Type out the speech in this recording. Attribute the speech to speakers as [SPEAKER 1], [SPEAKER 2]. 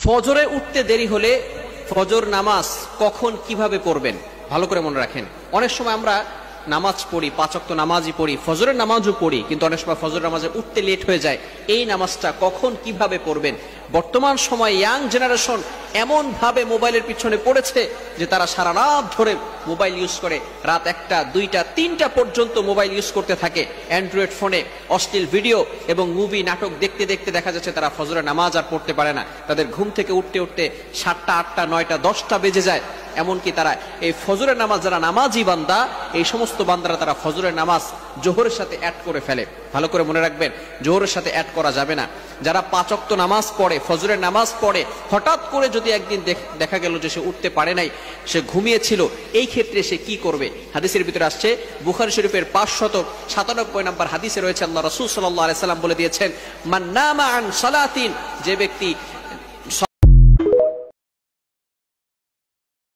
[SPEAKER 1] ফজরে উঠতে দেরি হলে ফজর নামাজ কখন কিভাবে পড়বেন ভালো করে মনে রাখেন। অনেক সময় আমরা নামাজ পড়ি, 5 ওয়াক্ত নামাজই পড়ি, ফজরের নামাজও পড়ি, কিন্তু অনেক সময় ফজর নামাজে উঠতে লেট হয়ে যায়। এই নামাজটা কখন কিভাবে পড়বেন? বর্তমান সময় ইয়াং জেনারেশন এমন ভাবে মোবাইলের পিছনে পড়েছে যে তারা সারা রাত ধরে মোবাইল ইউজ করে, রাত 1টা 2টা 3টা পর্যন্ত মোবাইল ইউজ করতে থাকে। অ্যান্ড্রয়েড ফোনে অশ্লীল ভিডিও এবং মুভি নাটক দেখতে দেখতে দেখা যাচ্ছে তারা ফজরের নামাজ আর পড়তে পারে না। তাদের ঘুম থেকে উঠতে উঠতে 7টা 8টা 9টা 10টা বেজে যায়। এমনকি তারা এই ফজরের নামাজ, যারা নামাজি বান্দা, এই সমস্ত বান্দারা তারা ফজরের নামাজ জোহরের সাথে অ্যাড করে ফেলে। ভালো করে মনে রাখবেন, জোহরের সাথে অ্যাড করা যাবে না। যারা 5 ওয়াক্ত নামাজ পড়ে, ফজরের নামাজ পড়ে, হঠাৎ করে যদি একদিন দেখা গেল যে সে উঠতে পারে নাই, সে ঘুমিয়েছিল, এই ক্ষেত্রে সে কি করবে? হাদিসের ভিতরে আসছে, বুখারী শরীফের 597 নম্বর হাদিসে রয়েছে, আল্লাহ রাসূল সাল্লাল্লাহু আলাইহি সাল্লাম বলে দিয়েছেন, মান নামা আন সালাতিন, যে ব্যক্তি